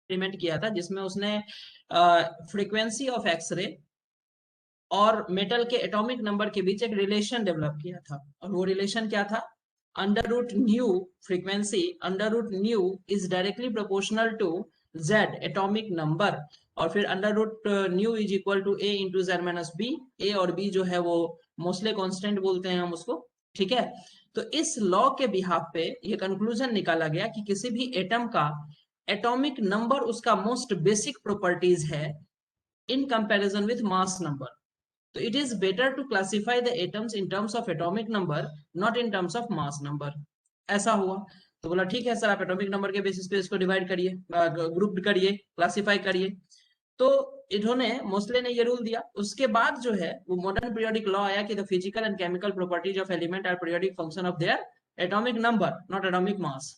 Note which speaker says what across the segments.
Speaker 1: Experiment किया था जिसमें उसने फ्रीक्वेंसी ऑफ एक्सरे और मेटल के एटॉमिक नंबर के बीच एक रिलेशन डेवलप किया था, और वो रिलेशन क्या था? Under root nu frequency, under root nu is directly proportional to Z atomic number, और फिर under root nu is equal to a into Z minus b. A और बी जो है वो मोस्टली कांस्टेंट बोलते हैं हम उसको, ठीक है। तो इस लॉ के बिहाफ पे ये कंक्लूजन निकाला गया कि किसी भी एटम का एटॉमिक नंबर उसका मोस्ट बेसिक प्रॉपर्टीज है in comparison with mass number. So it is better to classify the atoms in terms of atomic number, not in terms of mass number. ऐसा हुआ तो बोला ठीक है सर, आप एटॉमिक नंबर के बेसिस पे इसको डिवाइड करिए, ग्रुप करिए, क्लासिफाई करिए। तो इन्होंने मोस्ले ने ये रूल दिया। उसके बाद जो है वो मॉडर्न पीरियोडिक लॉ आया कि the physical and chemical properties of element are periodic function of their atomic number, not atomic mass.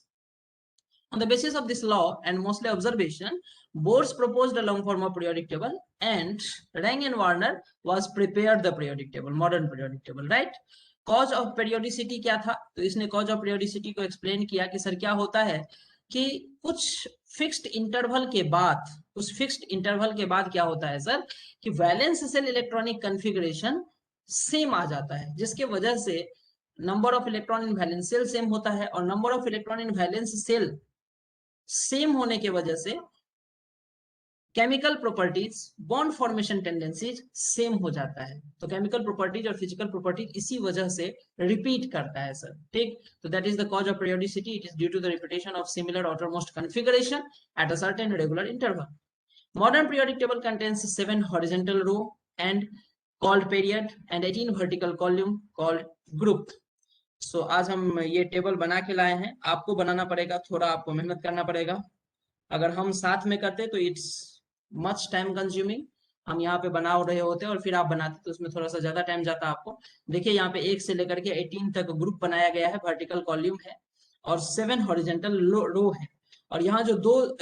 Speaker 1: On the basis of this law and mostly observation, Bose proposed a long form of periodic table, and Rang and Warner was prepared the periodic table, modern periodic table, right? Cause of periodicity क्या था? तो इसने cause of periodicity को explain किया कि sir क्या होता है कि कुछ फिक्स्ड इंटरवल के बाद, उस फिक्स्ड इंटरवल के बाद क्या होता है सर कि valence shell electronic configuration same आ जाता है, जिसके वजह से number of electron in valence shell same होता है, और number of electron in valence shell same होने के वजह से chemical properties, bond formation tendencies same हो जाता है। तो केमिकल प्रॉपर्टीज और फिजिकल प्रॉपर्टीज इसी वजह से रिपीट करता है सर, ठीक। तो that is the cause of periodicity, it is due to the repetition of similar outermost configuration at a certain regular interval. Modern periodic table contains 7 horizontal row and called period and 18 vertical column called group. So आज हम ये table बना के लाए हैं, आपको बनाना पड़ेगा, थोड़ा आपको मेहनत करना पड़ेगा। अगर हम साथ में करते तो इट्स मच टाइम कंज्यूमिंग, हम यहाँ पे बना रहे होते और फिर आप बनाते तो उसमें थोड़ा सा ज्यादा टाइम जाता आपको। देखिए यहाँ पे 1 से लेकर के 18 तक ग्रुप बनाया गया है, वर्टिकल कॉल्यूम है और 7 हॉरिजेंटल रो है। और यहाँ जो दो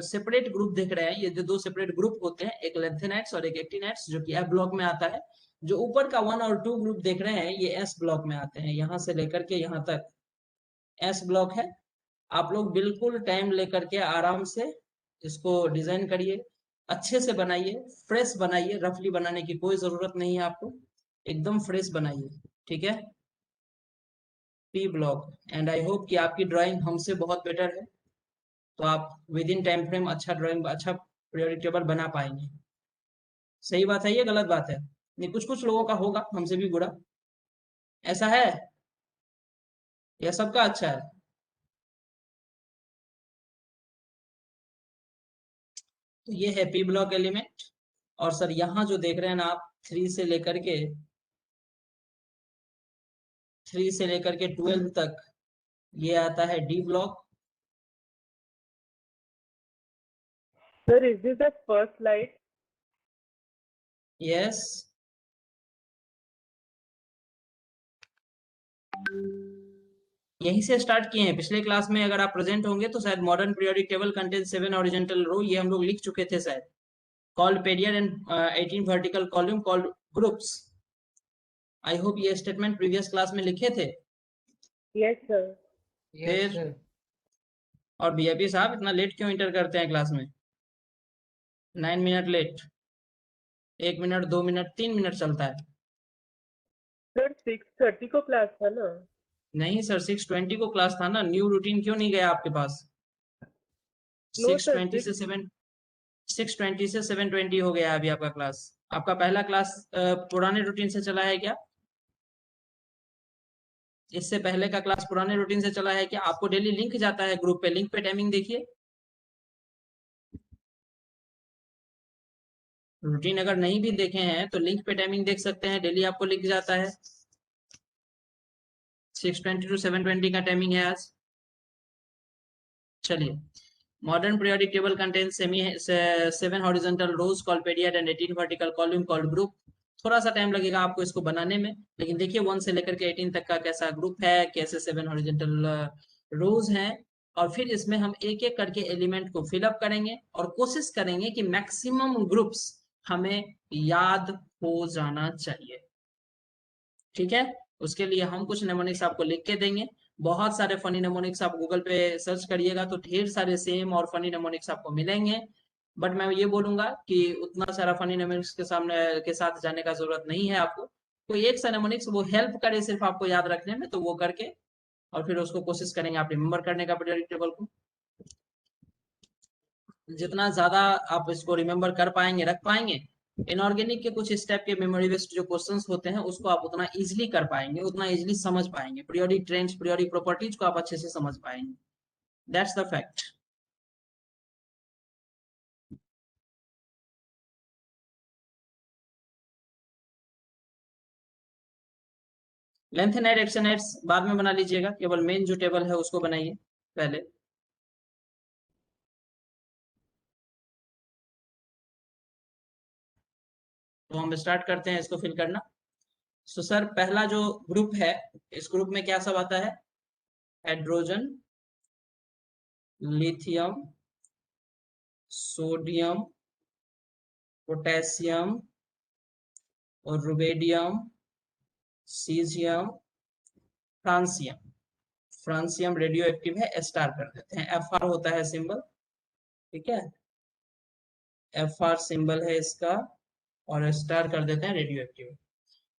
Speaker 1: सेपरेट ग्रुप देख रहे हैं, ये जो दो सेपरेट ग्रुप होते हैं, एक लेंथेनाइट्स और एक एक्टिनाइट्स, जो कि एफ ब्लॉक में आता है। जो ऊपर का 1 और 2 ग्रुप देख रहे हैं, ये एस ब्लॉक में आते हैं, यहाँ से लेकर के यहाँ तक एस ब्लॉक है। आप लोग बिल्कुल टाइम लेकर के आराम से इसको डिजाइन करिए, अच्छे से बनाइए, फ्रेश बनाइए, रफली बनाने की कोई जरूरत नहीं है आपको, एकदम फ्रेश बनाइए, ठीक है। P block, and I hope कि आपकी ड्राइंग हमसे बहुत बेटर है, तो आप विद इन टाइम फ्रेम अच्छा ड्राइंग, अच्छा पीरियोडिक टेबल बना पाएंगे। सही बात है, ये गलत बात है? नहीं, कुछ कुछ लोगों का होगा हमसे भी बुरा, ऐसा है या सबका अच्छा है? तो ये है पी ब्लॉक एलिमेंट। और सर यहाँ जो देख रहे हैं ना आप, 3 से लेकर के 12 तक ये आता है D block.
Speaker 2: Sir, is this the first slide?
Speaker 1: Yes, यहीं से स्टार्ट किए हैं पिछले क्लास में। अगर आप प्रेजेंट होंगे तो शायद modern periodic table contain 7 horizontal row, ये हम लोग लिख चुके थे शायद। Called period and 18 vertical column called groups. I hope ये स्टेटमेंट प्रीवियस क्लास में लिखे थे।
Speaker 2: Yes, sir.
Speaker 1: फिर और बीआईपी साहब इतना लेट क्यों इंटर करते हैं क्लास में? 9 minute late, 1 minute, 2 minute, 3 minute चलता है।
Speaker 2: Sir, 6:30 को क्लास था ना?
Speaker 1: नहीं सर, 6:20 को क्लास था ना। न्यू रूटीन क्यों नहीं गया आपके पास?
Speaker 2: No, sir.
Speaker 1: 6:20 से 7:20 हो गया अभी आपका क्लास। आपका पहला क्लास पुराने रूटीन से चला है क्या? इससे पहले का क्लास पुराने रूटीन से चला है क्या? आपको डेली लिंक जाता है ग्रुप पे, लिंक पे टाइमिंग देखिए। रूटीन अगर नहीं भी देखे हैं तो लिंक पे टाइमिंग देख सकते हैं, डेली आपको लिंक जाता है। 6:20 to 7:20 का टाइमिंग है आज। चलिए, modern periodic table contains 7 horizontal rows called period and 18 vertical column called group. थोड़ा सा टाइम लगेगा आपको इसको बनाने में, लेकिन देखिए 1 से लेकर के 18 तक का कैसा ग्रुप है, कैसे 7 हॉरिजॉन्टल रोज हैं, और फिर इसमें हम एक एक करके एलिमेंट को फिलअप करेंगे और कोशिश करेंगे कि मैक्सिमम ग्रुप्स हमें याद हो जाना चाहिए, ठीक है। उसके लिए हम कुछ नेमोनिक्स आपको लिख के देंगे, बहुत सारे फनी नेमोनिक्स आप गूगल पे सर्च करिएगा तो ढेर सारे सेम और फनी नेमोनिक्स आपको मिलेंगे। बट मैं ये बोलूंगा कि उतना सारा फनी नेमोनिक्स के सामने के साथ जाने का जरूरत नहीं है आपको। कोई एक सा नेमोनिक्स वो हेल्प करे सिर्फ आपको याद रखने में, तो वो करके और फिर उसको कोशिश करेंगे आप रिमेम्बर करने का पीरियोडिक टेबल को। जितना ज्यादा आप इसको रिमेम्बर कर पाएंगे, रख पाएंगे, इनऑर्गेनिक के कुछ स्टेप के मेमोरी बेस्ड जो क्वेश्चंस होते हैं उसको आप उतना इजीली कर पाएंगे, उतना इजीली समझ पाएंगे, पीरियोडिक ट्रेंड्स, पीरियोडिक प्रॉपर्टीज को आप अच्छे से समझ पाएंगे। That's the fact. लेंथेनाइड एक्सोनाइड्स बाद में बना लीजिएगा, केवल मेन जो टेबल है उसको बनाइए पहले। तो हम स्टार्ट करते हैं इसको फिल करना। सो सर पहला जो ग्रुप है, इस ग्रुप में क्या सब आता है? हाइड्रोजन, लिथियम, सोडियम, पोटेशियम और rubidium, caesium, francium. Francium radio active है, स्टार कर देते हैं, एफ आर होता है सिंबल, ठीक है, एफ आर सिंबल है इसका, और स्टार कर देते हैं रेडियो एक्टिव,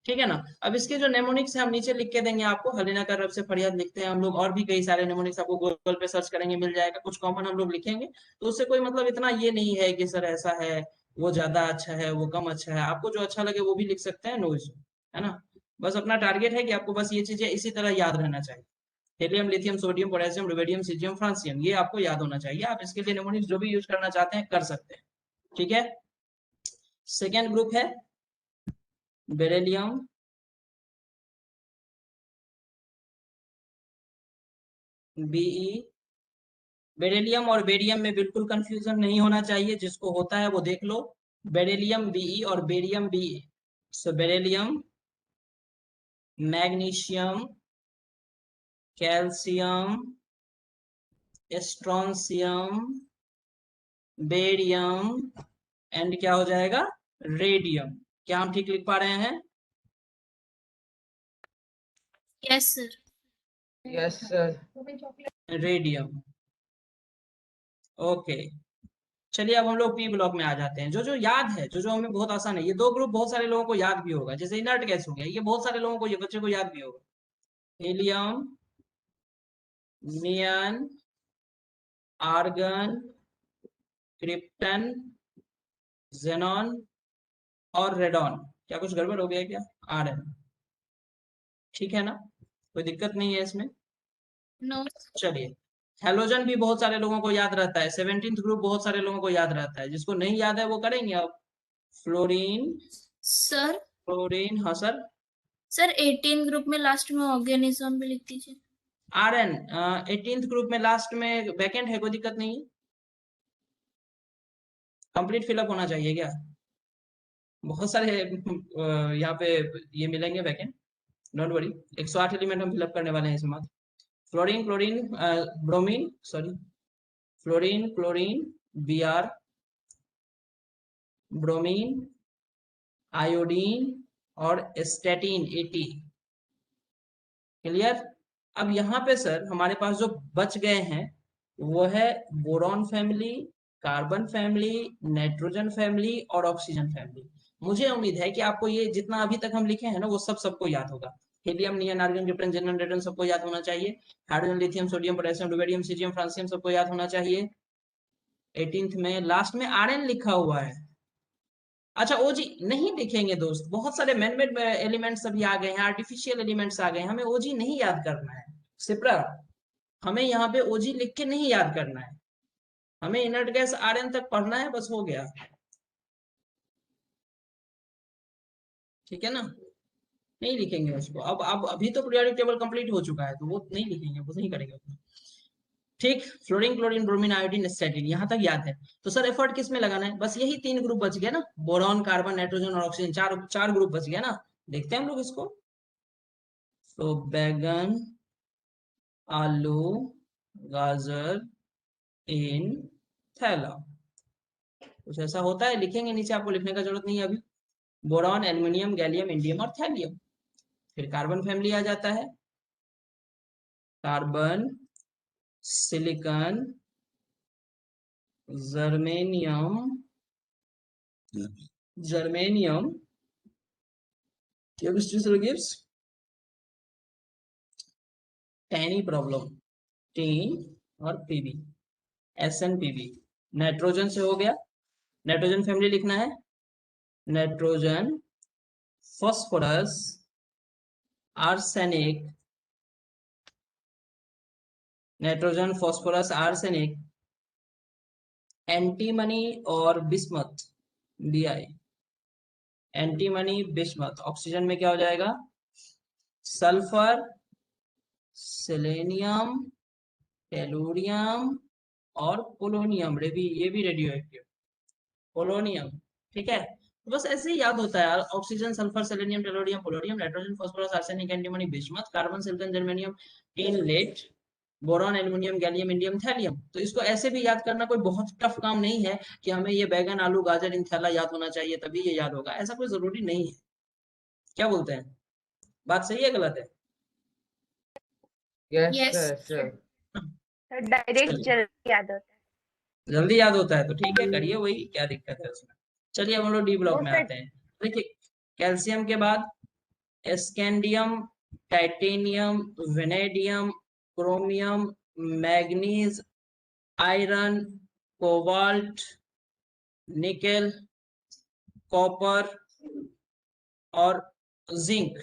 Speaker 1: ठीक है ना। अब इसके जो नेमोनिक्स है हम नीचे लिख के देंगे आपको, हलीना का रब से फरियाद लिखते हैं हम लोग, और भी कई सारे नेमोनिक्स आपको गूगल पे सर्च करेंगे मिल जाएगा, कुछ कॉमन हम लोग लिखेंगे, तो उससे कोई मतलब इतना ये नहीं है कि सर ऐसा है, वो ज्यादा अच्छा है, वो कम अच्छा है, आपको जो अच्छा लगे वो भी लिख सकते हैं, नो इशू, है ना। बस अपना टारगेट है कि आपको बस ये चीजें इसी तरह याद रहना चाहिए, helium, lithium, sodium, potassium, rubidium, caesium, francium, ये आपको याद होना चाहिए। आप इसके लिए नेमोनिक्स जो भी यूज करना चाहते हैं कर सकते हैं, ठीक है। सेकेंड ग्रुप है बेरिलियम, बीई। बेरिलियम और बेरियम में बिल्कुल कंफ्यूजन नहीं होना चाहिए, जिसको होता है वो देख लो, बेरिलियम बीई और barium BE. So beryllium, magnesium, calcium, strontium, barium and क्या हो जाएगा, रेडियम। क्या हम ठीक लिख पा रहे हैं?
Speaker 3: Yes sir.
Speaker 1: Yes sir, radium. Okay, चलिए अब हम लोग पी ब्लॉक में आ जाते हैं। जो जो याद है, जो जो हमें बहुत आसान है, ये दो ग्रुप बहुत सारे लोगों को याद भी होगा, जैसे इनर्ट गैस हो गया, ये बहुत सारे लोगों को, ये बच्चे को याद भी होगा। हीलियम, नियन, आर्गन, क्रिप्टन, जेनॉन और रेडॉन। क्या कुछ गड़बड़ हो गया क्या? आरएन, ठीक है ना, कोई दिक्कत नहीं है इसमें।
Speaker 3: नो।
Speaker 1: चलिए, हेलोजन भी बहुत सारे लोगों को याद रहता है, 17th ग्रुप बहुत सारे लोगों को याद रहता है, जिसको नहीं याद है वो करेंगे अब। फ्लोरीन,
Speaker 3: सर
Speaker 1: फ्लोरीन, हाँ सर।
Speaker 3: सर 18 ग्रुप में लास्ट में ऑर्गेनिज्म भी लिख दीजिए।
Speaker 1: आरएन 18th ग्रुप में लास्ट में वैकेंट है, कोई दिक्कत नहीं है, कंप्लीट फिलअप होना चाहिए क्या? बहुत सारे यहाँ पे ये मिलेंगे वैकेंट, डोंट वरी, 108 एलिमेंट हम फिलअप करने वाले हैं इसमें। Fluorine, chlorine, bromine, sorry, fluorine, chlorine, Br, bromine, iodine और स्टैटिन 80। क्लियर? अब यहाँ पे सर हमारे पास जो बच गए हैं वो है boron family, carbon family, nitrogen family और ऑक्सीजन फैमिली। मुझे उम्मीद है कि आपको ये जितना अभी तक हम लिखे हैं ना वो सब सबको याद होगा। हीलियम, नियन, आर्गन, क्रिप्टन, जेनन, रेडन सबको याद होना चाहिए। Hydrogen, lithium, sodium, potassium, rubidium, caesium, francium सबको याद होना चाहिए। 18th में लास्ट में आरएन लिखा हुआ है। अच्छा ओजी नहीं लिखेंगे दोस्त, बहुत सारे मैनमेड एलिमेंट्स अभी आ गए हैं, आर्टिफिशियल एलिमेंट्स आ गए हैं, हमें ओजी नहीं याद करना है सिप्रा, हमें यहाँ पे ओजी लिख के नहीं याद करना है, हमें इनर्ट गैस आरएन तक पढ़ना है, बस हो गया, ठीक है ना। नहीं लिखेंगे उसको, अब अभी तो पीरियोडिक टेबल कंप्लीट हो चुका है तो वो नहीं लिखेंगे, वो नहीं करेंगे, ठीक। Fluorine, chlorine, bromine, iodine, statin, यहाँ तक याद है। तो सर एफर्ट किस में लगाना है? बस यही 3 ग्रुप बच गया ना, बोरॉन, कार्बन, नाइट्रोजन और ऑक्सीजन, चार चार ग्रुप बच गया ना। देखते हैं हम लोग इसको। तो बैगन, आलू, गाजर इन थैला, कुछ ऐसा होता है, लिखेंगे नीचे, आपको लिखने का जरूरत नहीं है अभी। बोरॉन, एल्यूमिनियम, गैलियम, इंडियम और थैलियम। फिर कार्बन फैमिली आ जाता है, carbon, silicon, germanium chemistry still gives tiny problem, tin और पीबी, SnPb। नाइट्रोजन से हो गया, नाइट्रोजन फैमिली लिखना है, nitrogen, phosphorus, arsenic, nitrogen, phosphorus, arsenic, antimony और bismuth, Bi। Antimony, bismuth. Oxygen में क्या हो जाएगा, सल्फर, सेलेनियम, टेलुरियम और पोलोनियम। ये भी रेडियो एक्टिव, पोलोनियम। ठीक है, तो बस ऐसे ही याद होता है यार। Oxygen, sulphur, selenium, tellurium, polonium, nitrogen, phosphorus, arsenic, antimony, bismuth, carbon, silicon, germanium, tin, lead, boron, aluminium, gallium, indium, thallium. तो इसको ऐसे भी याद करना कोई बहुत टफ काम नहीं है कि हमें ये बैगन, आलू, गाजर, इन थैला याद होना चाहिए तभी ये याद होगा, ऐसा कोई जरूरी नहीं है। क्या बोलते हैं, बात सही है गलत है?
Speaker 4: Yes
Speaker 3: Yes.
Speaker 4: Sir sir.
Speaker 2: Direct
Speaker 1: चलिए,
Speaker 2: जल्दी याद होता है।
Speaker 1: जल्दी याद होता है तो ठीक है, करिए वही, क्या दिक्कत है उसमें। चलिए हम लोग डी ब्लॉक
Speaker 2: वो
Speaker 1: में
Speaker 2: सर
Speaker 1: आते हैं। देखिए, कैल्शियम के बाद scandium, titanium, vanadium, chromium, manganese, iron, cobalt, nickel, copper और जिंक।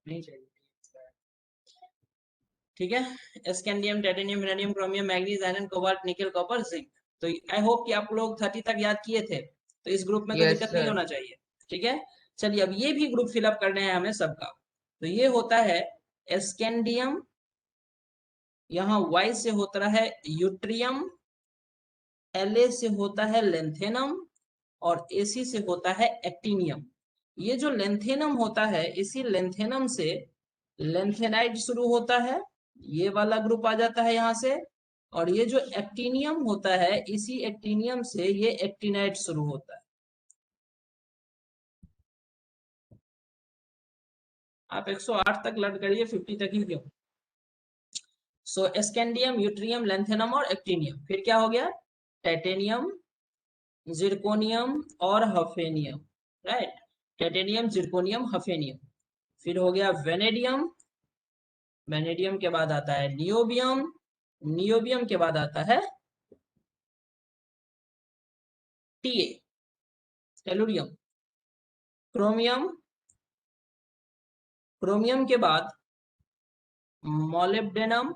Speaker 1: नहीं चाहिए, ठीक है। Scandium, titanium, vanadium, chromium, manganese, iron, cobalt, nickel, copper, zinc. तो आई होप कि आप लोग 30 तक याद किए थे, तो इस ग्रुप में तो
Speaker 4: यस
Speaker 1: दिक्कत नहीं
Speaker 4: सर।
Speaker 1: होना चाहिए। ठीक है, चलिए अब ये भी ग्रुप फिलअप करने हैं हमें सबका। तो ये होता है स्कैंडियम, यहाँ Y से होता है यूट्रियम, La से होता है लेंथेनम और Ac से होता है एक्टिनियम। ये जो लेंथेनम होता है, इसी लेंथेनम से लेंथेनाइड शुरू होता है, ये वाला ग्रुप आ जाता है यहाँ से। और ये जो एक्टिनियम होता है, इसी एक्टिनियम से ये एक्टिनाइड शुरू होता है। आप 108 तक लर्न करिए, 50 तक ही क्यों। सो स्कैंडियम, यूट्रियम, लेंथेनम और एक्टिनियम। फिर क्या हो गया, टाइटेनियम, जिरकोनियम और hafnium, right. Titanium, zirconium, hafnium. फिर हो गया वेनेडियम, वेनेडियम के बाद आता है नियोबियम, नियोबियम के बाद आता है TA, टेलुरियम, क्रोमियम, क्रोमियम के बाद मोलिब्डेनम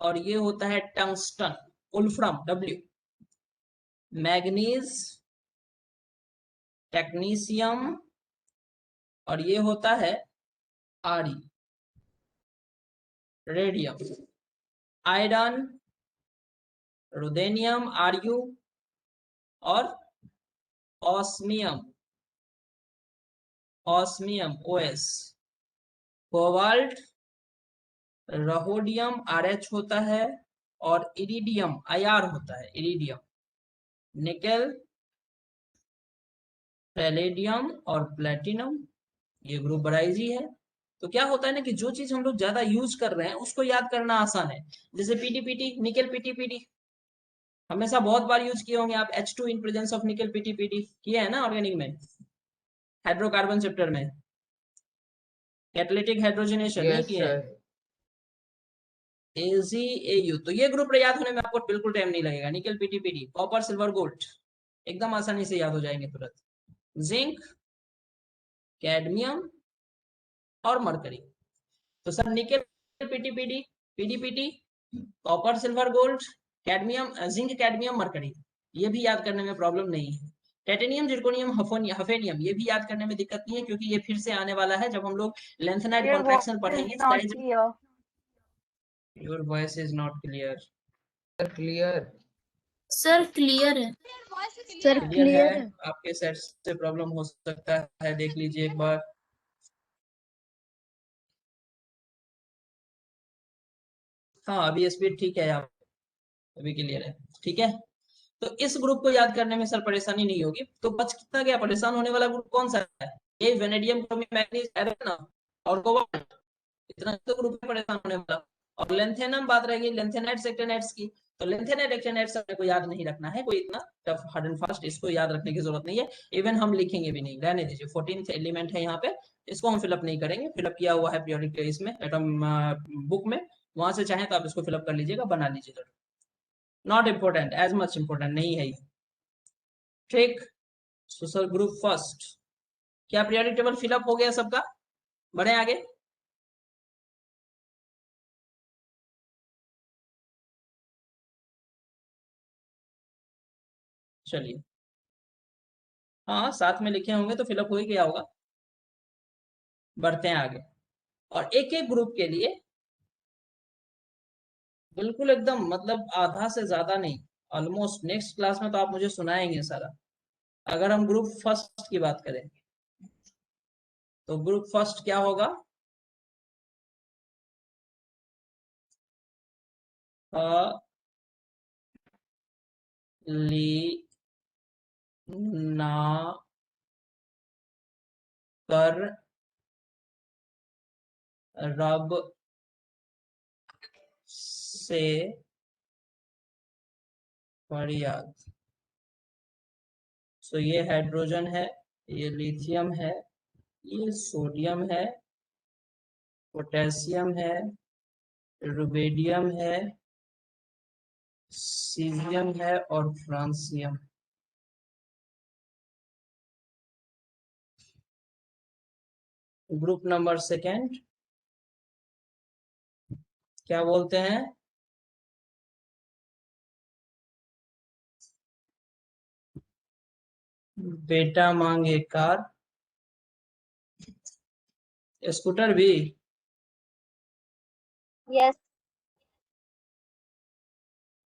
Speaker 1: और ये होता है tungsten, wolfram, W, manganese, technetium और ये होता है Re, radium, iron, ruthenium, Ru और osmium, osmium, OS, cobalt, rhodium, RH होता है और इरिडियम, IR होता है, इरिडियम, निकेल, पैलेडियम और प्लेटिनम। ये ग्रुप बड़ा इजी है। तो क्या होता है ना कि जो चीज हम लोग ज्यादा यूज कर रहे हैं उसको याद करना आसान है। जैसे PTPT, निकेल PTPT हमेशा बहुत बार यूज किए होंगे आप, H2 in presence of nickel PTPT किए है ना ऑर्गेनिक में, हाइड्रोकार्बन चैप्टर में, कैटालिटिक हाइड्रोजनेशन नहीं
Speaker 4: यस
Speaker 1: किए हैं,
Speaker 4: सर।
Speaker 1: AgAU। तो ये ग्रुप याद होने में आपको बिल्कुल टाइम नहीं लगेगा। Nickel PTPT, copper, silver, gold एकदम आसानी से याद हो जाएंगे तुरंत। जिंक, कैडमियम और मरकरी। तो sir nickel PTPT, PDPT, copper, silver, gold, cadmium, zinc, cadmium, mercury, ये भी याद करने में प्रॉब्लम नहीं है। टाइटेनियम, जिरकोनियम, हफेनियम ये भी याद करने में दिक्कत नहीं है, क्योंकि ये फिर से आने वाला है जब हम लोग लेंथेनाइड
Speaker 2: your voice
Speaker 1: कॉन्ट्रैक्शन पढ़ेंगे।
Speaker 2: is not clear.
Speaker 1: Your voice is not clear.
Speaker 4: Sir clear.
Speaker 3: Sir clear है।
Speaker 5: सर
Speaker 1: क्लियर
Speaker 5: क्लियर
Speaker 1: है,
Speaker 5: है।
Speaker 1: आपके सेट से प्रॉब्लम हो सकता है, देख लीजिए एक बार। हाँ अभी स्पीड ठीक है, आप अभी क्लियर है, ठीक है। तो इस ग्रुप को याद करने में सर परेशानी नहीं होगी। तो बच कितना गया, परेशान होने वाला ग्रुप कौन सा है, ये वेनेडियम, क्रोमियम, मैग्नीज, आयरन और कोबाल्ट। इतना तो ग्रुप में परेशान होने वाला। और लेंथेनम बात रहेगी लेंथेनाइट्स एक्टिनाइट्स की, तो लेंथेनाइट एक्टिनाइट्स अपने को याद नहीं रखना है, कोई इतना टफ हार्ड एंड फास्ट इसको याद रखने की जरूरत नहीं है, इवन हम लिखेंगे भी नहीं, रहने दीजिए। 14th एलिमेंट है यहाँ पे, इसको हम फिलअप नहीं करेंगे, फिलअप किया हुआ है पीरियोडिक इसमें एटम बुक में, वहां से चाहे तो आप इसको फिलअप कर लीजिएगा, बना लीजिएगा। Not important, as much important नहीं है ये, ठीक। सो सर ग्रुप फर्स्ट, क्या पीरियोडिक टेबल फिलअप हो गया सबका? बढ़े आगे। चलिए, हाँ साथ में लिखे होंगे तो फिलअप हो ही गया होगा। बढ़ते हैं आगे, और एक एक ग्रुप के लिए बिल्कुल एकदम मतलब आधा से ज्यादा नहीं, ऑलमोस्ट नेक्स्ट क्लास में तो आप मुझे सुनाएंगे सारा। अगर हम ग्रुप फर्स्ट की बात करें तो ग्रुप फर्स्ट क्या होगा? ली ना कर रब से फरियाद। सो ये हाइड्रोजन है, ये लिथियम है, ये सोडियम है, पोटेशियम है, रुबेडियम है, सीजियम है और फ्रांसियम। ग्रुप नंबर सेकेंड क्या बोलते हैं? बेटा मांगे कार, स्कूटर भी।
Speaker 5: यस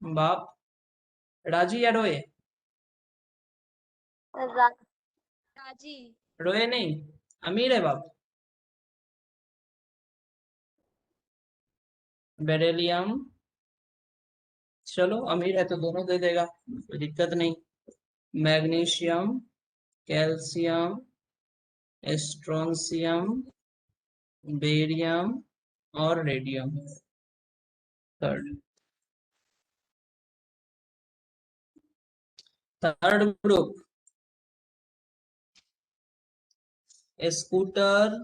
Speaker 1: बाप राजी या रोए?
Speaker 5: राजी
Speaker 1: रोए नहीं, अमीर है बाप। बेरिलियम, चलो अमीर है तो दोनों दे देगा, कोई दिक्कत नहीं। मैग्नीशियम, कैल्शियम, स्ट्रोंशियम, बेरियम और radium. Third, third group scooter,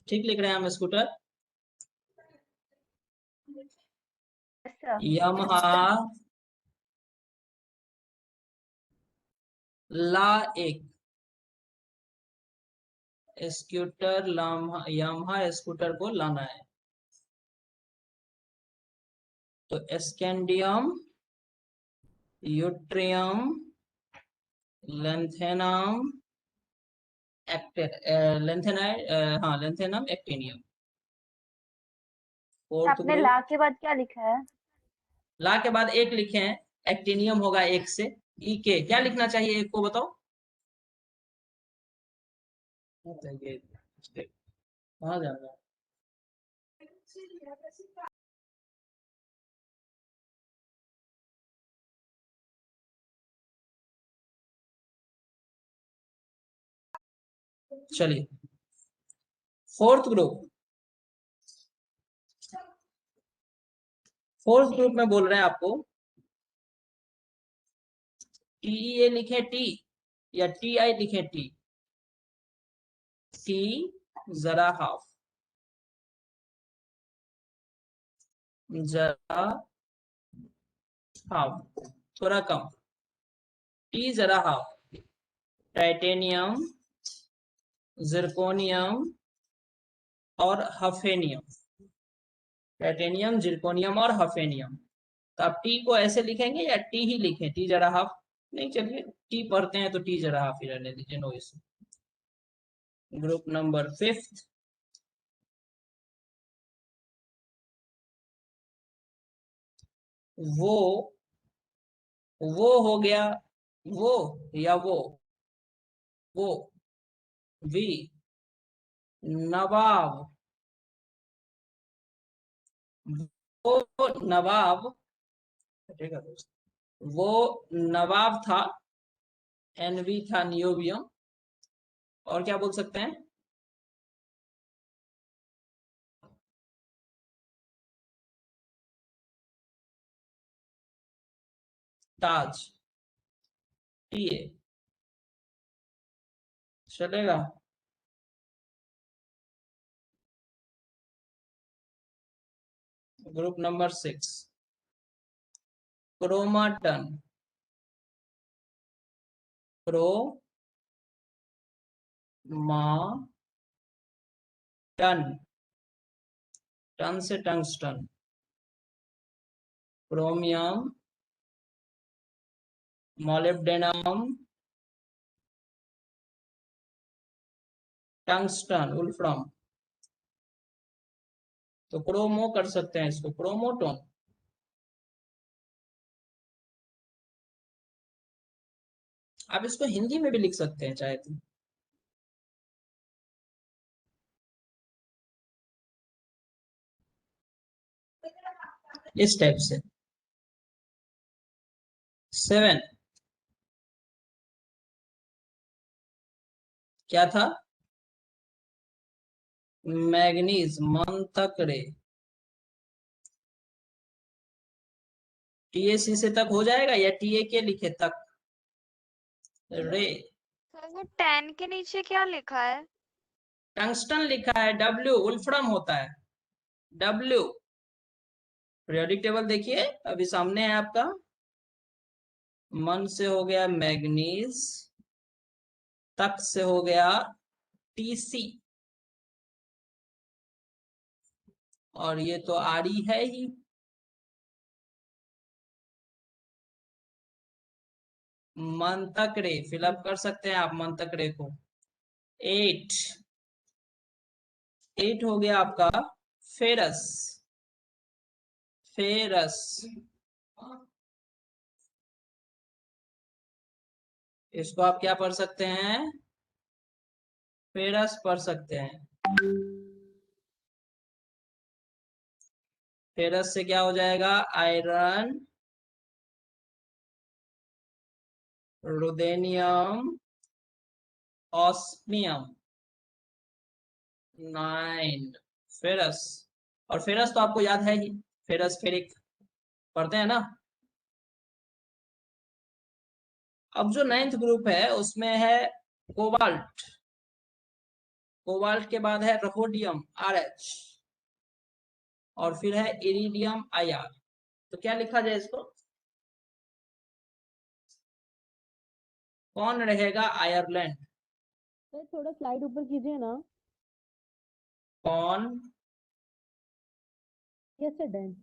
Speaker 1: ठीक लिख रहे हैं हम, स्कूटर। यामाहा ला एक स्कूटर, यामाहा स्कूटर को लाना है, तो स्कैंडियम, यूट्रियम, लेंथेनम, लेंथेनाइट, हाँ लेंथेनम, एक्टिनियम। फोर्थ
Speaker 5: आपने
Speaker 1: ग्रुप,
Speaker 5: ला के बाद क्या लिखा है?
Speaker 1: ला के बाद एक लिखे हैं, एक्टिनियम होगा एक से। ई के क्या लिखना चाहिए, एक को बताओ। कहाँ जाना है? चलिए, फोर्थ ग्रुप, फोर्थ ग्रुप में बोल रहे हैं आपको टी ए लिखे टी या टी आई लिखे टी। टी जरा हाफ, जरा हाफ, थोड़ा कम, टी जरा हाफ। टाइटेनियम, जिरकोनियम और हफेनियम। टाइटेनियम, जिरकोनियम और हफेनियम। तो आप टी को ऐसे लिखेंगे या टी ही लिखें, टी जरा हाफ? नहीं, चलिए टी पढ़ते हैं तो टी जरा हाफ ही रहने दीजिए, no issue. Group number fifth, वो हो गया, वो या वो वी नवाब, वो नवाब, हटेगा दोस्त, वो नवाब था, एनवी था नियोबियम, और क्या बोल सकते हैं? ताज, टीए, चलेगा? ग्रुप नंबर 6 क्रोमाटन, क्रोमाटन, टन से टंगस्टन, क्रोमियम, मॉलिब्डेनम, टंगस्टन, वुल्फ्रम। तो क्रोमो कर सकते हैं इसको, क्रोमोटोन। आप इसको हिंदी में भी लिख सकते हैं चाहे तो। इस टाइप से। 7 क्या था? मैग्नीज, मंतकरे। टीएसी से तक हो जाएगा या टीए के लिखे तक? रे,
Speaker 5: सर वो 10 के नीचे क्या लिखा है?
Speaker 1: टंगस्टन लिखा है, डब्ल्यू वुल्फ्रम होता है, डब्ल्यू। पीरियोडिक टेबल देखिए अभी सामने है आपका। मन से हो गया मैग्नीज, तक से हो गया टीसी, और ये तो आरी है ही। मंतकरे फिलअप कर सकते हैं आप मंतकरे को। 8 हो गया आपका फेरस, फेरस। इसको आप क्या पढ़ सकते हैं? फेरस पढ़ सकते हैं। फेरस से क्या हो जाएगा? Iron, ruthenium, osmium, 9 ferrous. और फेरस तो आपको याद है ही, फेरस फेरिक पढ़ते हैं ना। अब जो 9th ग्रुप है उसमें है कोबाल्ट, कोबाल्ट के बाद है रहोडियम RH, और फिर है इरिडियम IR। तो क्या लिखा जाए इसको? कौन रहेगा आयरलैंड?
Speaker 6: सर थोड़ा स्लाइड ऊपर कीजिए ना।
Speaker 1: कौन
Speaker 6: यस सर डन।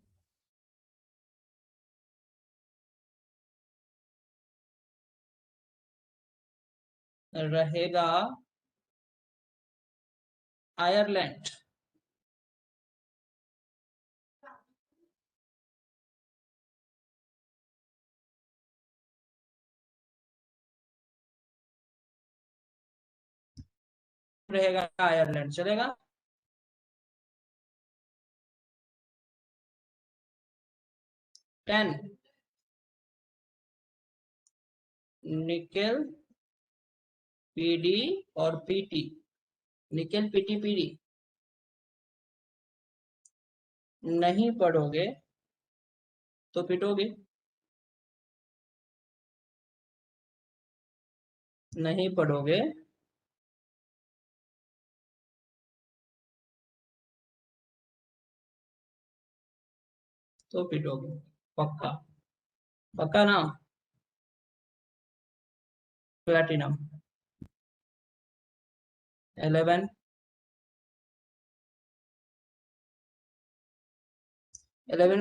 Speaker 1: रहेगा आयरलैंड? रहेगा आयरलैंड, चलेगा? टेन निकेल, पीडी और पीटी। निकेल, पीटी, पीडी नहीं पढ़ोगे तो पिटोगे, नहीं पढ़ोगे तो पिटोगे, पक्का, पक्का ना? प्लैटिनम। 11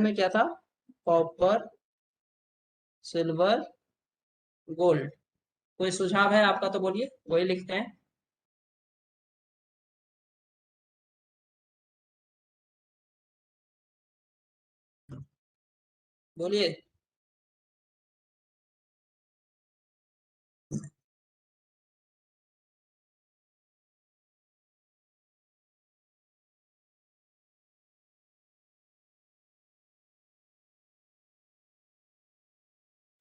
Speaker 1: में क्या था? Copper, silver, gold. कोई सुझाव है आपका तो बोलिए, वही लिखते हैं। बोलिए।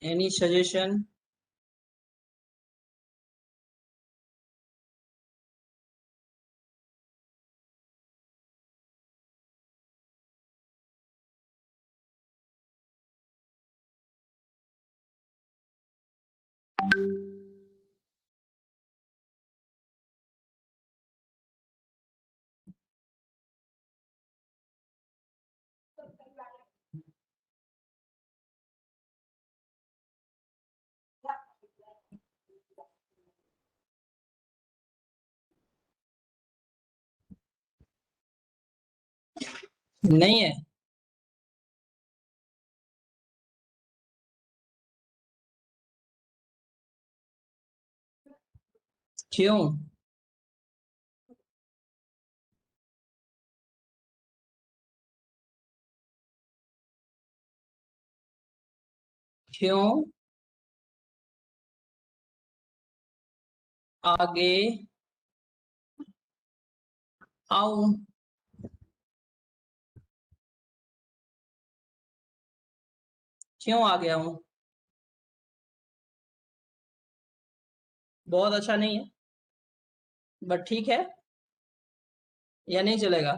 Speaker 1: Any suggestion? नहीं है? क्यों? क्यों आगे आऊं? क्यों आ गया हूं? बहुत अच्छा नहीं है, बट ठीक है, या नहीं चलेगा?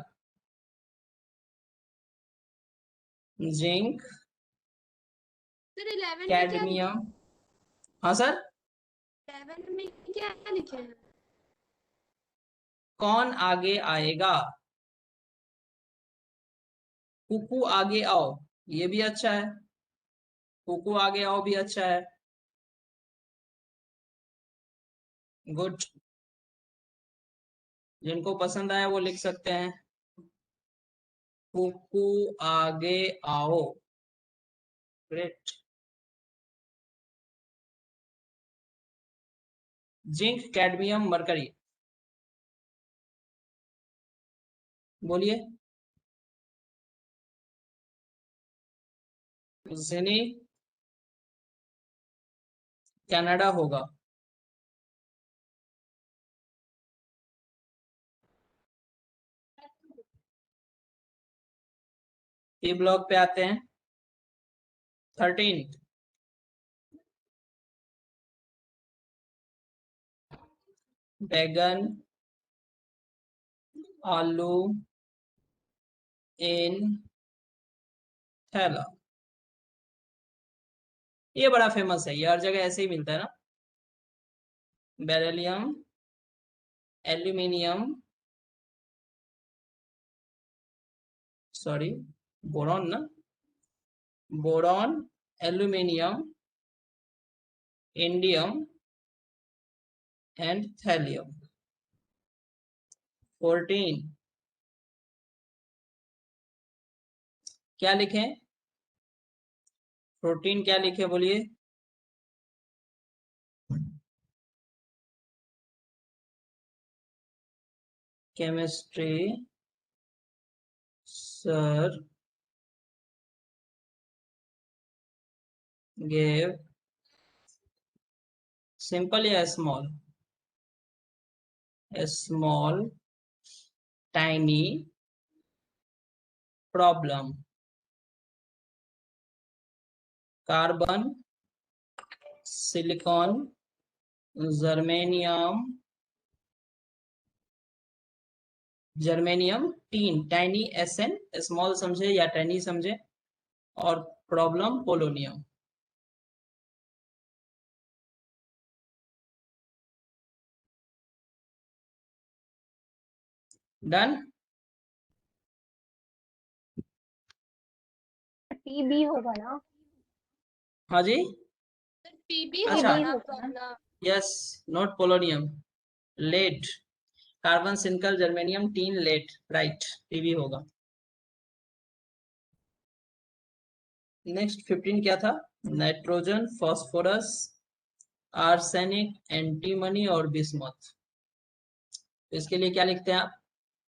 Speaker 1: जिंक,
Speaker 7: सर 11 में क्या लिखे
Speaker 1: कैडमियम। हाँ सर।
Speaker 7: 11 में क्या लिखे हैं?
Speaker 1: कौन आगे आएगा? कुकू आगे आओ, ये भी अच्छा है। कुकू आगे आओ भी अच्छा है। गुड। जिनको पसंद आया वो लिख सकते हैं। कुकू आगे आओ। ग्रेट। Zinc, cadmium, mercury. बोलिए। जिनी, कनाडा होगा। ए ब्लॉक पे आते हैं। 13 बैगन, आलू इन थैला। ये बड़ा फेमस है, ये हर जगह ऐसे ही मिलता है ना। बेरिलियम, एल्यूमिनियम, सॉरी बोरॉन ना, boron, aluminium, indium and thallium. 14 क्या लिखें? प्रोटीन क्या लिखे बोलिए? केमिस्ट्री सर gave सिंपल या small? Small tiny problem. Carbon, silicon, germanium, tin, tiny SN, small समझे या टाइनी समझे, और प्रॉब्लम पोलोनियम। डन।
Speaker 6: टीबी होगा ना?
Speaker 1: हाँ जी।
Speaker 7: सर पीबी
Speaker 1: अच्छा।
Speaker 7: होगा ना problem?
Speaker 1: Yes, not polonium, lead. Carbon, silicon, germanium, tin, lead, right, TB होगा। नेक्स्ट 15 क्या था? नाइट्रोजन, फास्फोरस, आर्सेनिक, एंटीमनी और बिस्मथ। इसके लिए क्या लिखते हैं आप?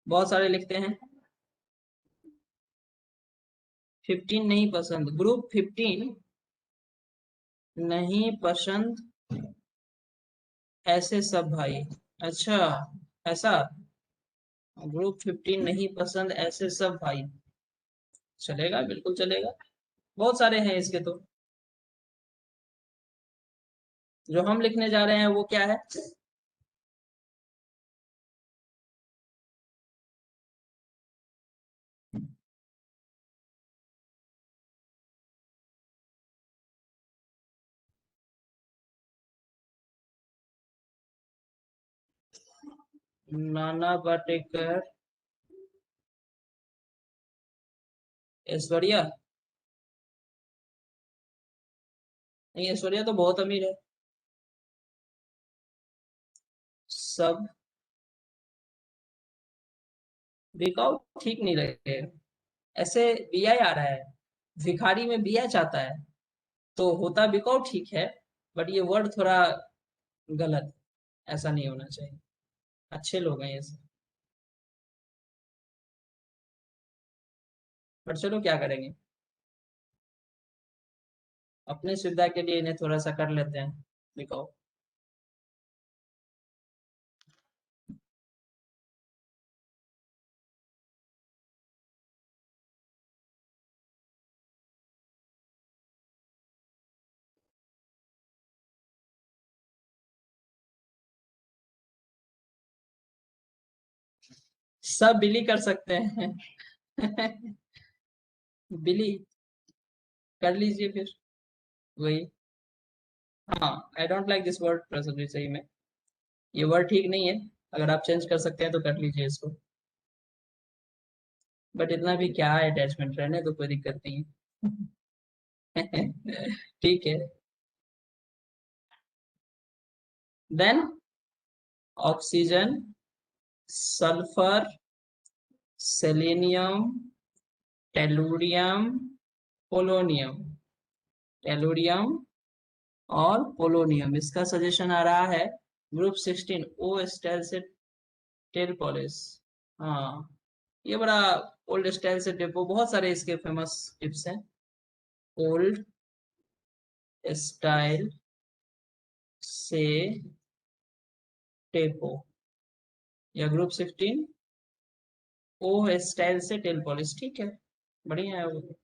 Speaker 1: बहुत सारे लिखते हैं। 15 नहीं पसंद, ग्रुप 15 नहीं पसंद ऐसे सब भाई। अच्छा, ऐसा? ग्रुप 15 नहीं पसंद ऐसे सब भाई, चलेगा, बिल्कुल चलेगा। बहुत सारे हैं इसके तो। जो हम लिखने जा रहे हैं वो क्या है? नाना पाटेकर, ऐश्वर्या। नहीं, ऐश्वर्या तो बहुत अमीर है। सब बिकाऊ ठीक नहीं लगे, ऐसे बीआई आ रहा है, भिखारी में बीआई चाहता है, तो होता बिकाऊ ठीक है, बट ये वर्ड थोड़ा गलत, ऐसा नहीं होना चाहिए। अच्छे लोग हैं ये सब, बट चलो क्या करेंगे, अपने सुविधा के लिए इन्हें थोड़ा सा कर लेते हैं बिकाऊ। सब बिली कर सकते हैं। बिली कर लीजिए फिर वही। हाँ, I don't like this word personally, सही में ये वर्ड ठीक नहीं है, अगर आप चेंज कर सकते हैं तो कर लीजिए इसको, बट इतना भी क्या है, अटैचमेंट रहने तो कोई दिक्कत नहीं है। ठीक है। Then oxygen, sulphur, selenium, tellurium, polonium, tellurium और पोलोनियम, इसका सजेशन आ रहा है ग्रुप 16 ओ स्टाइल से टेल पॉलिश। हाँ, ये बड़ा ओल्ड स्टाइल से टेपो, बहुत सारे इसके फेमस टिप्स हैं। ओल्ड स्टाइल से टेपो या ग्रुप 16 ओ स्टाइल से टेल पॉलिश, ठीक है, बढ़िया है वो।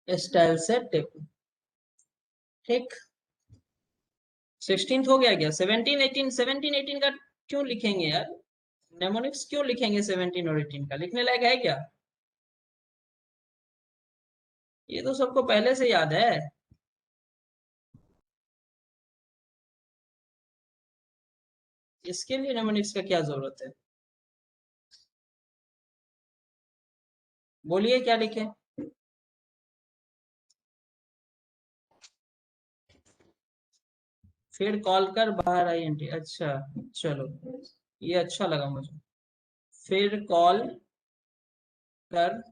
Speaker 1: स्टाइल से टेपो, ठीक। 16th हो गया क्या? 17 18, 17 18 का क्यों लिखेंगे यार, नेमोनिक्स क्यों लिखेंगे 17 और 18 का, लिखने लायक है क्या? ये तो सबको पहले से याद है। इसके लिए नेमोनिक्स का क्या जरूरत है? बोलिए क्या लिखे। फिर कॉल कर बाहर आई एंटी, अच्छा, चलो ये अच्छा लगा मुझे। फिर कॉल कर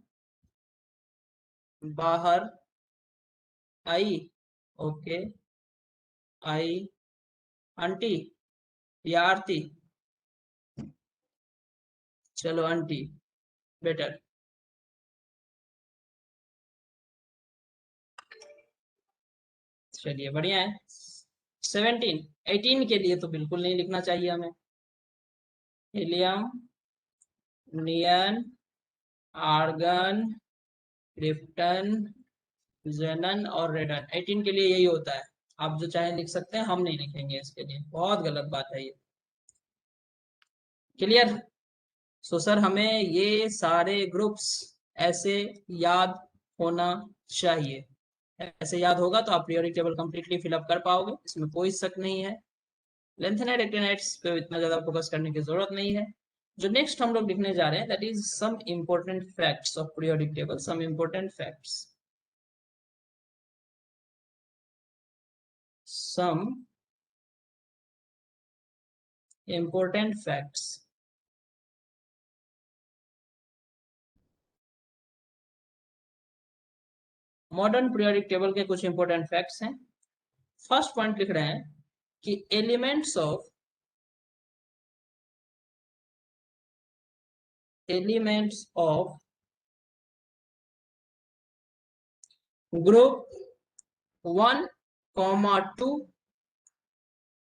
Speaker 1: बाहर आई, ओके, आई आंटी या आरती, चलो आंटी बेटर। चलिए बढ़िया है। 17 18 के लिए तो बिल्कुल नहीं लिखना चाहिए हमें। हीलियम, नियन, आर्गन, क्रिप्टन, जेनन और रेडन, 18 के लिए यही होता है। आप जो चाहे लिख सकते हैं, हम नहीं लिखेंगे इसके लिए, बहुत गलत बात है ये। क्लियर? सो सर हमें ये सारे ग्रुप्स ऐसे याद होना चाहिए, ऐसे याद होगा तो आप पीरियोडिक टेबल कंप्लीटली फिलअप कर पाओगे, इसमें कोई शक नहीं है। लेंथेनाइट एक्टिनाइट्स पे इतना ज्यादा फोकस करने की जरूरत नहीं है। जो नेक्स्ट हम लोग लिखने जा रहे हैं, that is some important facts of periodic table, some important facts, some important facts. Modern periodic table के कुछ इंपॉर्टेंट फैक्ट्स हैं। फर्स्ट पॉइंट लिख रहे हैं कि elements of group 1, 2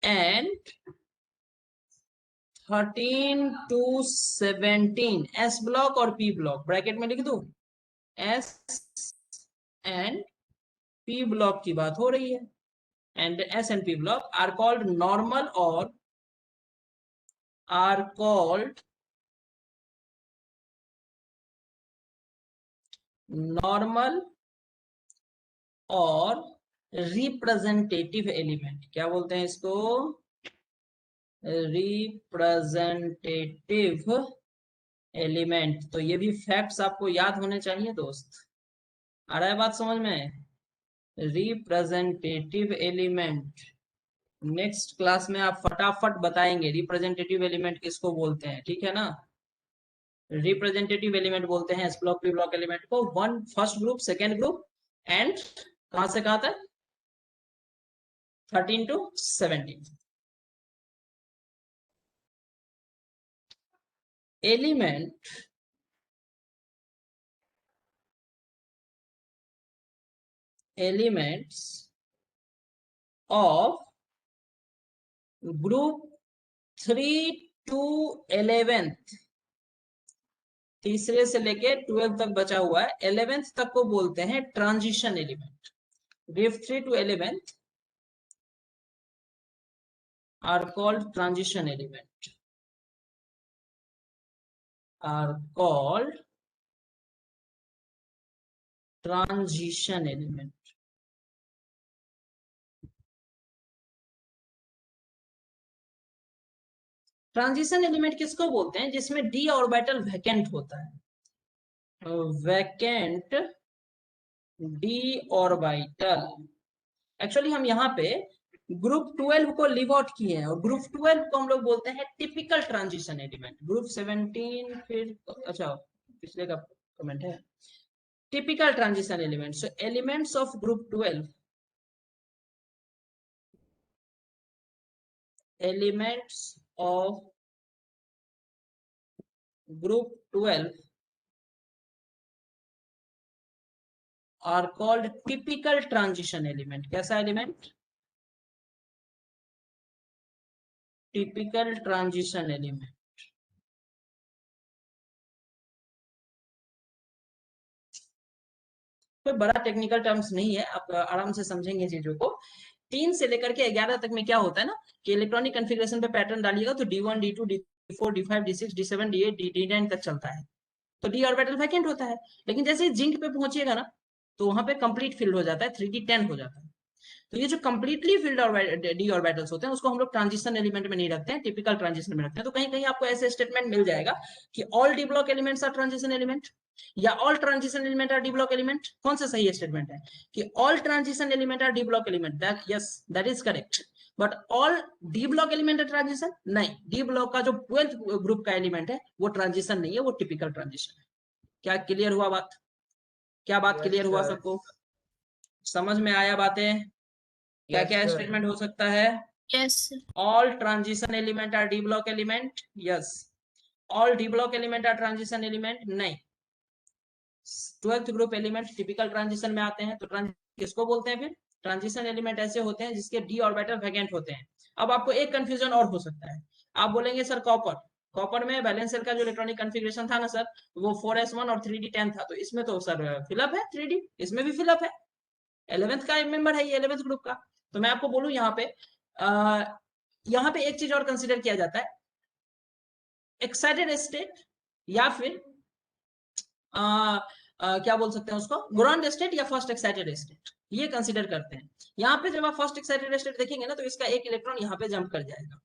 Speaker 1: and 13 to 17, S block और पी ब्लॉक, ब्रैकेट में लिख दूं, एस एंड पी ब्लॉक की बात हो रही है, and S and P block are called normal और आर कॉल्ड नॉर्मल और रिप्रेजेंटेटिव एलिमेंट, क्या बोलते हैं इसको? Representative element. तो ये भी फैक्ट्स आपको याद होने चाहिए दोस्त। आ रहा है बात समझ में? रिप्रेजेंटेटिव एलिमेंट नेक्स्ट क्लास में आप फटाफट बताएंगे रिप्रेजेंटेटिव एलिमेंट किसको बोलते हैं, ठीक है ना? रिप्रेजेंटेटिव एलिमेंट बोलते हैं S block P block element को, one first group, second group and कहां से कहां तक? 13 to 17 elements of group 3 to 11th, तीसरे से लेके 12 तक बचा हुआ है, 11th तक को बोलते हैं transition element. Group 3 to 11th are called transition element, are called transition element। Transition element किसको बोलते हैं? जिसमें डी ऑर्बिटल वैकेंट होता है, वैकेंट डी ऑर्बिटल। एक्चुअली हम यहाँ पे ग्रुप 12 को लीव आउट किए हैं और ग्रुप 12 को हम लोग बोलते हैं टिपिकल ट्रांजिशन एलिमेंट। ग्रुप 17 फिर अच्छा पिछले का कमेंट है typical transition element. So elements of group 12, elements of group 12 are called typical transition element। कैसा एलिमेंट? typical transition element। कोई बड़ा टेक्निकल टर्म्स नहीं है, आप आराम से समझेंगे चीजों को। 3 से लेकर के 11 तक में क्या होता है ना कि इलेक्ट्रॉनिक कॉन्फ़िगरेशन पे पैटर्न डालिएगा तो D1 D2 D4 D5 D6 D7 D8 D9 तक चलता है, तो डी ऑर्बिटल वैकेंट होता है। लेकिन जैसे ही जिंक पे पहुंचिएगा ना तो वहां पे कंप्लीट फिल्ड हो जाता है, 3D10 हो जाता है। तो ये जो कंप्लीटली फिल्ड डी ऑर्बिटल्स होते हैं उसको हम लोग ट्रांजिशन एलिमेंट में नहीं रखते हैं, टिपिकल ट्रांजिशन में रखते हैं। तो कहीं कहीं आपको ऐसे स्टेटमेंट मिल जाएगा कि all D block elements are transition element या all transition element are D block element. कौन सा सही स्टेटमेंट है? कि all transition element are D block element, that yes that is correct. But all D block element है transition नहीं, D block का जो 12th ग्रुप का एलिमेंट है वो ट्रांजिशन नहीं है, वो टिपिकल ट्रांजिशन है। क्या क्लियर हुआ बात? क्या बात
Speaker 4: Yes,
Speaker 1: क्लियर हुआ
Speaker 4: sir.
Speaker 1: सबको? समझ में आया बातें? क्या
Speaker 4: Yes,
Speaker 1: क्या
Speaker 4: sir.
Speaker 1: स्टेटमेंट हो सकता है?
Speaker 3: Yes.
Speaker 1: All transition element are D block element, yes. All D block element are transition element, नहीं। 12th group element typical transition में आते हैं। तो किसको बोलते हैं फिर? ट्रांजिशन एलिमेंट ऐसे होते हैं जिसके डी ऑर्बिटल वैकेंट होते हैं। अब आपको एक कंफ्यूजन और हो सकता है, आप बोलेंगे सर कॉपर में बैलेंस सेल का जो इलेक्ट्रॉनिक कॉन्फ़िगरेशन था ना सर वो 4s1 और 3D10 था, तो इसमें तो सर फिलअप है 3D, इसमें भी फिलअप है, 11th का मेंबर है ये 11th ग्रुप का। तो मैं आपको बोलूं यहाँ पे एक चीज और कंसीडर किया जाता है, एक्साइटेड स्टेट या फिर क्या बोल सकते हैं उसको, ग्राउंड स्टेट या फर्स्ट एक्साइटेड स्टेट, ये कंसीडर करते हैं। यहाँ पे जब आप फर्स्ट एक्साइटेड स्टेट देखेंगे ना तो इसका एक इलेक्ट्रॉन यहाँ पे जंप कर जाएगा,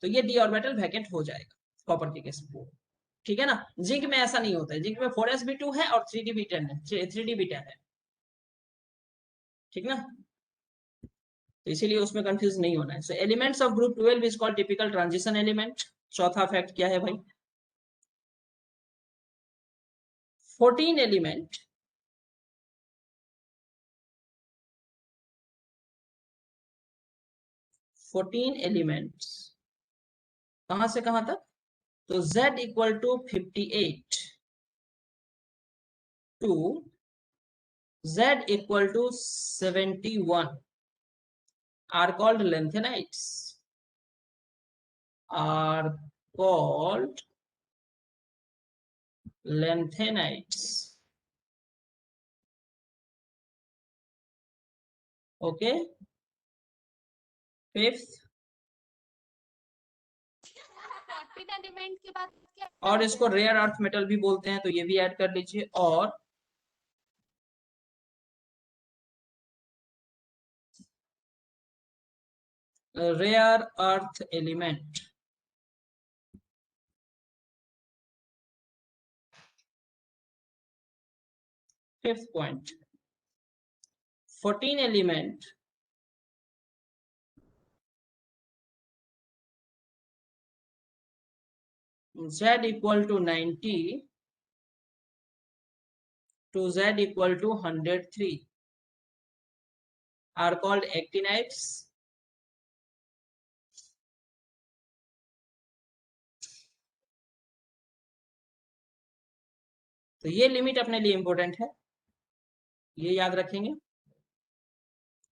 Speaker 1: तो ये डी ऑर्बिटल वैकेंट हो जाएगा कॉपर के केस में, ठीक है ना। जिंक में ऐसा नहीं होता है, जिंक में 4sb2 है और 3db10 है, 3db10 है, ठीक ना। तो इसीलिए उसमें कंफ्यूज नहीं होना है। So elements of group 12 is called typical transition element. चौथा फैक्ट क्या है भाई? 14 एलिमेंट कहां से कहां तक? तो Z equal to 58 to Z equal to 71 are called lanthanides, are called lanthanides, okay। Fifth,
Speaker 7: 14 element के बाद क्या?
Speaker 1: और इसको रेयर अर्थ मेटल भी बोलते हैं, तो ये भी ऐड कर लीजिए। और rare earth element. Fifth point, 14 element Z equal to 90 to Z equal to 103 are called actinides. तो ये लिमिट अपने लिए इंपॉर्टेंट है, ये याद रखेंगे,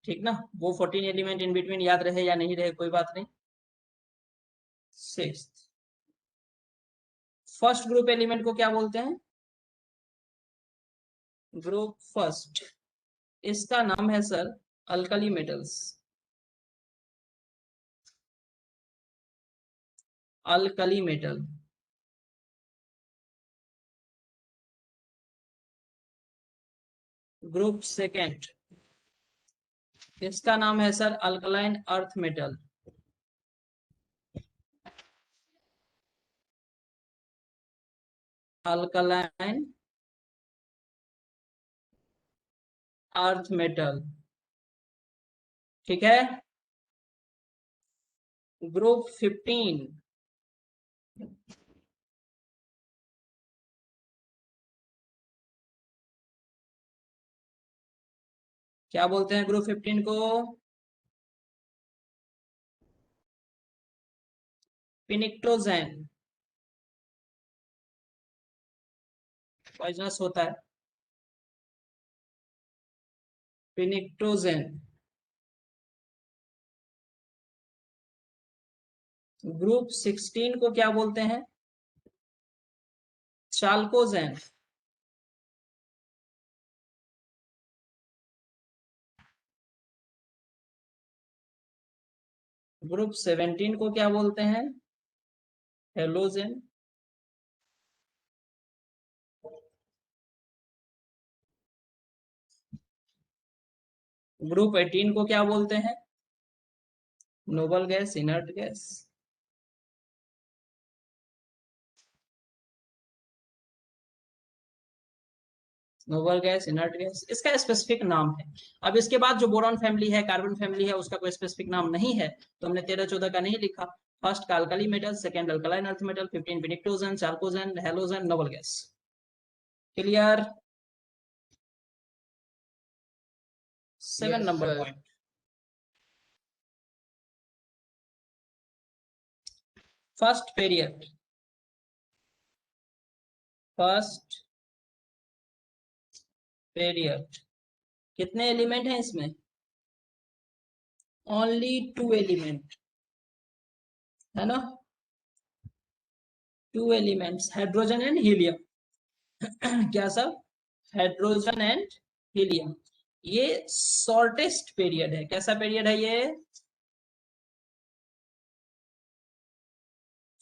Speaker 1: ठीक ना। वो 14 एलिमेंट इन बिटवीन याद रहे या नहीं रहे कोई बात नहीं। सिक्स्थ, फर्स्ट ग्रुप एलिमेंट को क्या बोलते हैं? ग्रुप फर्स्ट, इसका नाम है sir alkali metals. Alkali metal. Group second, इसका नाम है sir alkaline earth metal. Alkaline earth metal, ठीक है। ग्रुप 15, क्या बोलते हैं ग्रुप 15 को? पिनिक्टोजेन। पॉइजनस होता है पिनिक्टोजेन। ग्रुप 16 को क्या बोलते हैं? चाल्कोजेन। ग्रुप 17 को क्या बोलते हैं? हेलोजेन। ग्रुप 18 को क्या बोलते हैं? Noble gas, inert gas. Noble gas, inert gas, इसका स्पेसिफिक नाम है। अब इसके बाद जो बोरॉन फैमिली है, कार्बन फैमिली है, उसका कोई स्पेसिफिक नाम नहीं है, तो हमने 13-14 का नहीं लिखा। First alkali metal, second alkaline earth metal, 15 pnictogen, chalcogen, halogen, noble gas. Clear? 7
Speaker 4: Yes,
Speaker 1: number
Speaker 4: sir.
Speaker 1: Point, first period. First period कितने एलिमेंट हैं इसमें? ओनली 2 एलिमेंट है ना, 2 एलिमेंट्स, हाइड्रोजन एंड हीलियम। क्या सब? Hydrogen and helium. ये shortest period है। कैसा पीरियड है ये?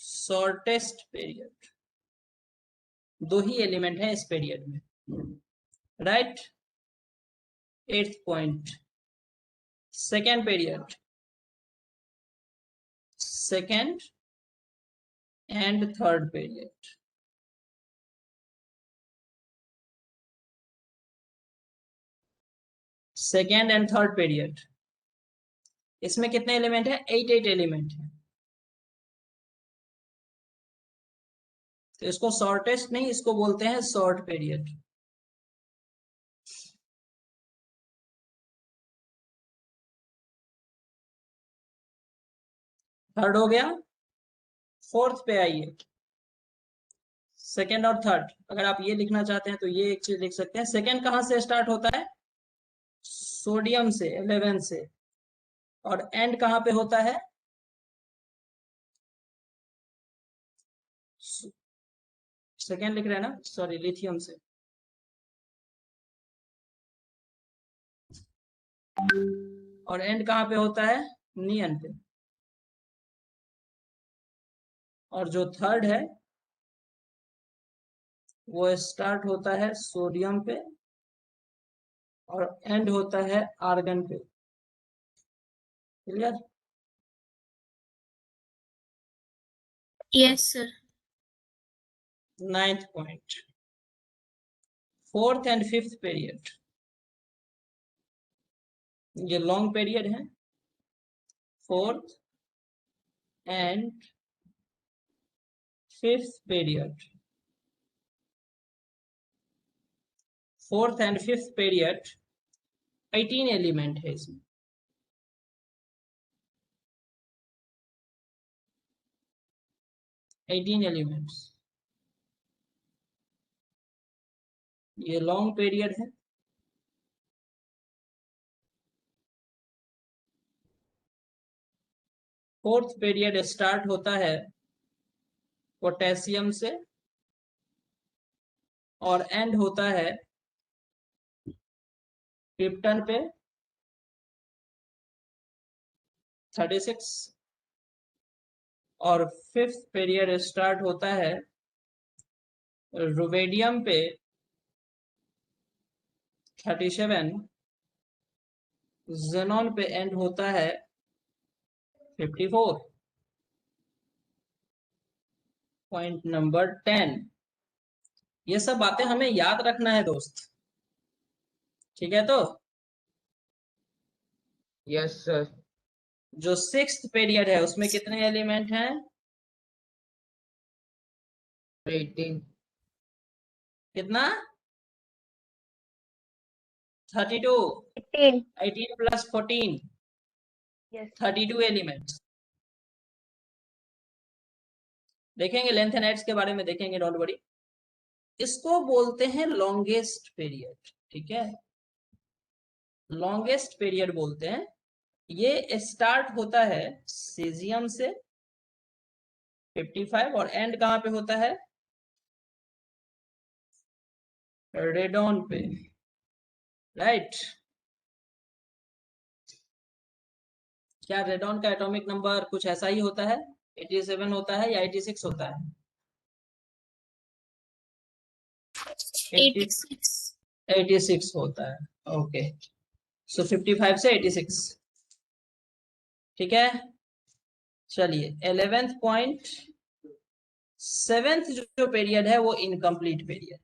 Speaker 1: Shortest period. 2 ही एलिमेंट है इस पीरियड में, right. 8th point, second period, second and third period. Second and third period, इसमें कितने एलिमेंट है? 8 एलिमेंट है। तो इसको शॉर्टेस्ट नहीं, इसको बोलते हैं शॉर्ट पीरियड। थर्ड हो गया। फोर्थ पे आइए, सेकेंड और थर्ड। अगर आप ये लिखना चाहते हैं तो ये एक चीज लिख सकते हैं। सेकेंड कहां से स्टार्ट होता है? सोडियम से, 11 से। और एंड कहां पे होता है? सेकेंड लिख रहे हैं ना, सॉरी, लिथियम से। और एंड कहां पे होता है? नियन पे। और जो थर्ड है वो स्टार्ट होता है सोडियम पे और एंड होता है आर्गन पे। Clear?
Speaker 3: Yes, sir.
Speaker 1: 9th point, 4th and 5th period, ये लॉन्ग पीरियड है। 4th and 5th period, 4th and 5th period 18 element है इसमें। एलिमेंट्स, ये लॉन्ग पीरियड है। फोर्थ पीरियड स्टार्ट होता है पोटेशियम से और एंड होता है क्रिप्टन पे 36, और फिफ्थ पीरियड स्टार्ट होता है रुबेडियम पे 37, ज़ेनॉन पे एंड होता है 54। पॉइंट नंबर 10, ये सब बातें हमें याद रखना है दोस्त, ठीक है। तो
Speaker 4: यस सर।
Speaker 1: जो सिक्स्थ पीरियड है उसमें कितने एलिमेंट हैं?
Speaker 4: 18।
Speaker 1: कितना? 32।
Speaker 2: 18.
Speaker 1: 18 प्लस 14,
Speaker 2: Yes.
Speaker 1: 32 एलिमेंट्स। देखेंगे लेंथ एंड एड्स के बारे में, देखेंगे, डोंट वरी। इसको बोलते हैं लॉन्गेस्ट पीरियड, ठीक है, लॉन्गेस्ट पीरियड बोलते हैं। ये स्टार्ट होता है सीजियम से 55 और एंड कहां पे होता है? रेडॉन पे, राइट। क्या रेडॉन का एटॉमिक नंबर कुछ ऐसा ही होता है, 87 होता है या 86 होता है?
Speaker 3: 86.
Speaker 1: 86 होता है, ओके। सो 55 से 86, ठीक है। चलिए 11th पॉइंट, 7th जो पीरियड है वो इनकम्प्लीट पीरियड।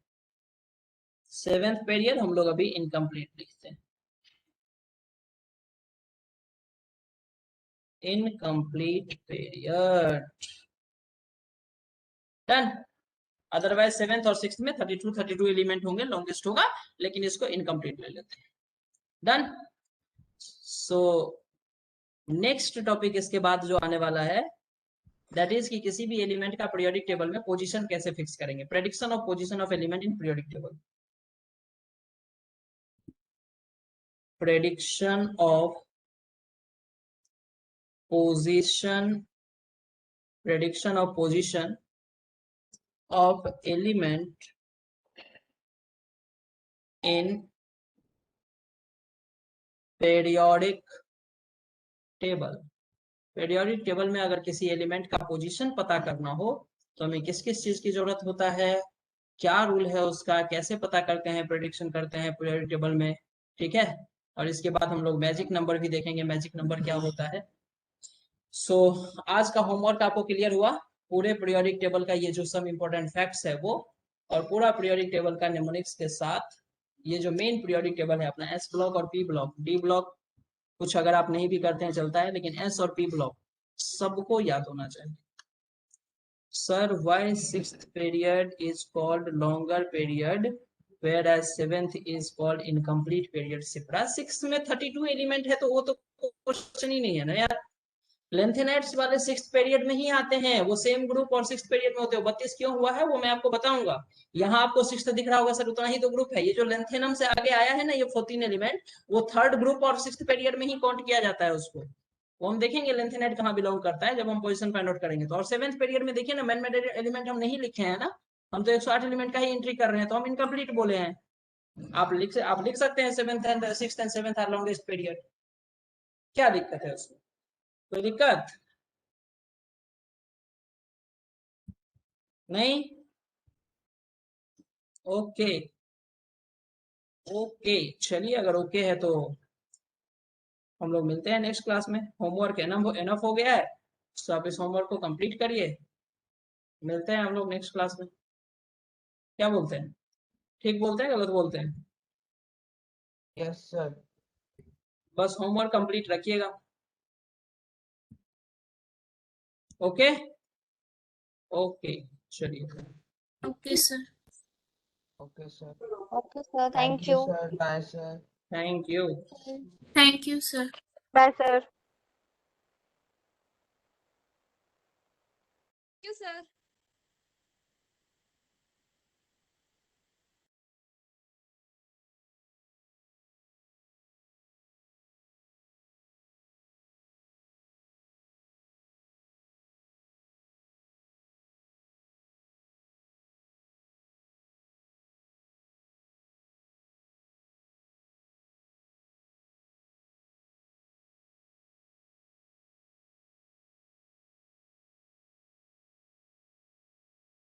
Speaker 1: 7th पीरियड हम लोग अभी इनकम्प्लीट लिखते हैं, incomplete period, done. Otherwise 7th और 6th में 32 एलिमेंट होंगे, लॉन्गेस्ट होगा, लेकिन इसको इनकम्प्लीट ले लेते हैं, डन। सो नेक्स्ट टॉपिक इसके बाद जो आने वाला है दैट इज कि किसी भी एलिमेंट का पीरियोडिक टेबल में पोजीशन कैसे फिक्स करेंगे, prediction of position of element in periodic table, prediction of position, prediction of position of element in periodic table। periodic table में अगर किसी एलिमेंट का पोजीशन पता करना हो तो हमें किस किस चीज की जरूरत होता है, क्या रूल है उसका, कैसे पता करते हैं, प्रेडिक्शन करते हैं पीरियोडिक टेबल में, ठीक है। और इसके बाद हम लोग मैजिक नंबर भी देखेंगे, मैजिक नंबर क्या होता है। सो आज का होमवर्क आपको क्लियर हुआ, पूरे पीरियोडिक टेबल का ये जो सब इंपॉर्टेंट फैक्ट्स है वो, और पूरा पीरियोडिक टेबल का निमोनिक्स के साथ ये जो मेन पीरियोडिक टेबल है अपना एस ब्लॉक और पी ब्लॉक, डी ब्लॉक कुछ अगर आप नहीं भी करते हैं चलता है, लेकिन एस और पी ब्लॉक सबको याद होना चाहिए। Sir why sixth period is called longer period whereas 7th is called incomplete period? Shipra 6 में 32 एलिमेंट है तो वो तो क्वेश्चन ही नहीं है ना यार। लेंथ एंड एड्स वाले 6th पीरियड में ही आते हैं, वो सेम ग्रुप और 6th पीरियड में होते हैं। 32 क्यों हुआ है वो मैं आपको बताऊंगा। यहाँ आपको 6th दिख रहा होगा सर, उतना ही तो ग्रुप है। ये जो लेंथेनम से आगे आया है ना ये 14 एलिमेंट, वो 3rd ग्रुप और 6th पीरियड में ही काउंट किया जाता है उसको। वो हम देखेंगे लेंथ एंड एड कहाँ बिलोंग करता है जब हम पोजीशन फाइंड आउट करेंगे तो। और 7th पीरियड में देखिए ना मैन मेड एलिमेंट हम नहीं लिखे हैं ना, हम तो 108 एलिमेंट का ही एंट्री कर रहे हैं, तो हम इनकम्प्लीट बोले हैं। आप लिख सकते हैं 7th and 6th and 7th are longest period, क्या दिक्कत है उसमें, कोई दिक्कत नहीं? ओके ओके, चलिए अगर ओके है तो हम लोग मिलते हैं नेक्स्ट क्लास में। होमवर्क एनफ हो गया है तो आप इस होमवर्क को कंप्लीट करिए मिलते हैं हम लोग नेक्स्ट क्लास में। क्या बोलते हैं? ठीक बोलते हैं, गलत बोलते हैं?
Speaker 4: Yes sir.
Speaker 1: बस होमवर्क कंप्लीट रखिएगा। ओके ओके, चलिए।
Speaker 3: Okay sir.
Speaker 4: Okay sir.
Speaker 5: Okay sir,
Speaker 4: thank
Speaker 5: thank
Speaker 4: you
Speaker 5: you.
Speaker 4: Sir. Bye sir.
Speaker 1: Thank you.
Speaker 3: Thank you sir.
Speaker 5: Bye sir.
Speaker 7: Thank you, sir.